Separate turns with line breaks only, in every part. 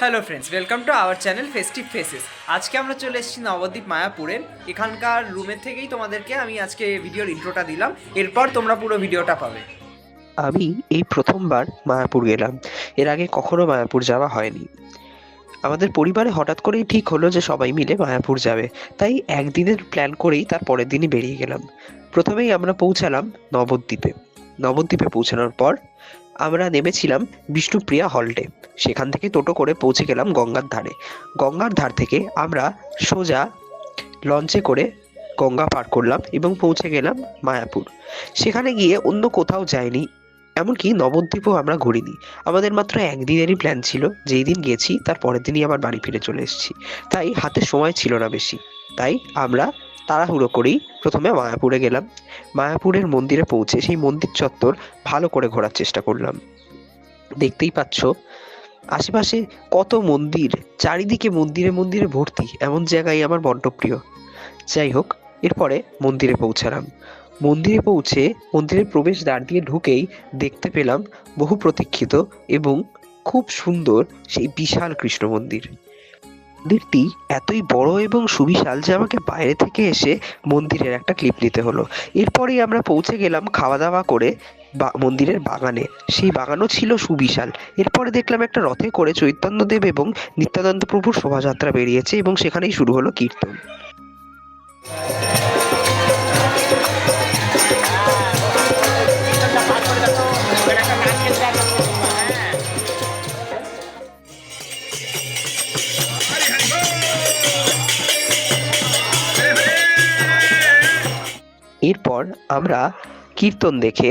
Hello friends, welcome to our channel festive faces. আজকে আমরা চলে এসেছি নবদ্বীপ মায়াপুরে। এখানকার রুমের থেকেই তোমাদেরকে আমি আজকে ভিডিওর ইন্ট্রোটা দিলাম, এরপর তোমরা পুরো ভিডিওটা পাবে।
আমি এই প্রথমবার মায়াপুর গেলাম। এর আগে কখনো মায়াপুর যাওয়া হয়নি। আমাদের পরিবারে হঠাৎ করেই ঠিক হলো যে সবাই মিলে মায়াপুর যাবে। তাই একদিনের প্ল্যান করেই তার পরের দিনই বেরিয়ে গেলাম। প্রথমেই আমরা পৌঁছালাম নবদ্বীপে। নবদ্বীপে পৌঁছানোর পর আমরা নেমেছিলাম বিষ্ণুপ্রিয়া হল্টে। সেখান থেকে টোটো করে পৌঁছে গেলাম গঙ্গার ধারে। গঙ্গার ধার থেকে আমরা সোজা লঞ্চে করে গঙ্গা পার করলাম এবং পৌঁছে গেলাম মায়াপুর। সেখানে গিয়ে অন্য কোথাও যাইনি, এমনকি নবদ্বীপও আমরা ঘুরিনি। আমাদের মাত্র একদিনেরই প্ল্যান ছিল। যেই দিন গেছি তার পরের দিনই আবার বাড়ি ফিরে চলে এসেছি। তাই হাতে সময় ছিল না বেশি। তাই আমরা তাড়াহুড়ো করেই প্রথমে মায়াপুরে গেলাম। মায়াপুরের মন্দিরে পৌঁছে সেই মন্দির চত্বর ভালো করে ঘোরার চেষ্টা করলাম। দেখতেই পাচ্ছ আশেপাশে কত মন্দির, চারিদিকে মন্দিরে মন্দিরে ভর্তি। এমন জায়গায় আমার বড্ড প্রিয়। যাই হোক, এরপরে মন্দিরে পৌঁছালাম। মন্দিরে পৌঁছে মন্দিরের প্রবেশদ্বার দিয়ে ঢুকেই দেখতে পেলাম বহু প্রতীক্ষিত এবং খুব সুন্দর সেই বিশাল কৃষ্ণ মন্দির। মন্দিরটি এতই বড় এবং সুবিশাল যে আমাকে বাইরে থেকে এসে মন্দিরের একটা ক্লিপ নিতে হলো। এরপরেই আমরা পৌঁছে গেলাম খাওয়া দাওয়া করে মন্দিরের বাগানে। সেই বাগানও ছিল সুবিশাল। এরপরে দেখলাম একটা রথে করে চৈতন্যদেব এবং নিত্যানন্দ প্রভুর শোভাযাত্রা বেরিয়েছে এবং সেখানেই শুরু হলো কীর্তন। এরপর আমরা কীর্তন দেখে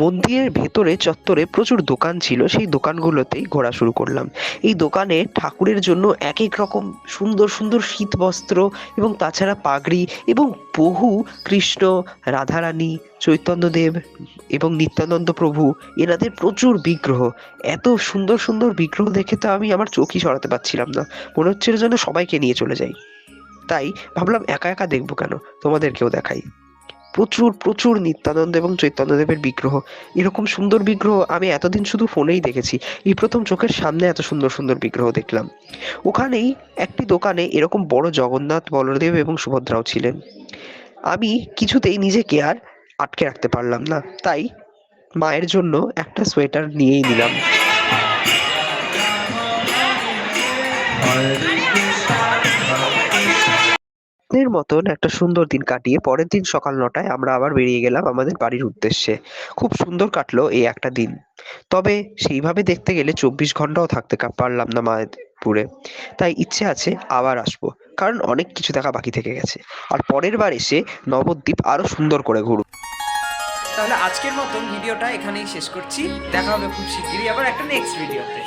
মন্দিরের ভেতরে চত্বরে প্রচুর দোকান ছিল, সেই দোকানগুলোতেই ঘোরা শুরু করলাম। এই দোকানে ঠাকুরের জন্য এক এক রকম সুন্দর সুন্দর শীত বস্ত্র এবং তাছাড়া পাগড়ি এবং বহু কৃষ্ণ, রাধারানী, চৈতন্যদেব এবং নিত্যানন্দ প্রভু এনাদের প্রচুর বিগ্রহ। এত সুন্দর সুন্দর বিগ্রহ দেখে তো আমি আমার চোখই সরাতে পারছিলাম না। মনে হচ্ছিল যেন সবাইকে নিয়ে চলে যাই। তাই ভাবলাম একা একা দেখবো কেন, তোমাদেরকেও দেখাই। প্রচুর প্রচুর নিত্যানন্দ এবং চৈতন্যদেবের বিগ্রহ। এরকম সুন্দর বিগ্রহ আমি এতদিন শুধু ফোনেই দেখেছি। এই প্রথম চোখের সামনে এত সুন্দর সুন্দর বিগ্রহ দেখলাম। ওখানেই একটি দোকানে এরকম বড় জগন্নাথ, বলদেব এবং সুভদ্রাও ছিলেন। আমি কিছুতেই নিজেকে আর আটকে রাখতে পারলাম না। তাই মায়ের জন্য একটা সোয়েটার নিয়েই নিলাম। এর মতন একটা সুন্দর দিন কাটিয়ে পরের দিন সকাল ৯টায় আমরা আবার বেরিয়ে গেলাম আমাদের বাড়ির উদ্দেশ্যে। খুব সুন্দর কাটলো এই একটা দিন। তবে সেইভাবে দেখতে গেলে ২৪ ঘন্টাও থাকতে পারলাম না মায়াপুরে। তাই ইচ্ছে আছে আবার আসবো, কারণ অনেক কিছু দেখা বাকি থেকে গেছে। আর পরের বার এসে নবদ্বীপ আরো সুন্দর করে ঘুরবো।
তাহলে আজকের মতন ভিডিওটা এখানেই শেষ করছি। দেখা হবে খুব শিগগিরই আবার একটা নেক্সট ভিডিওতে।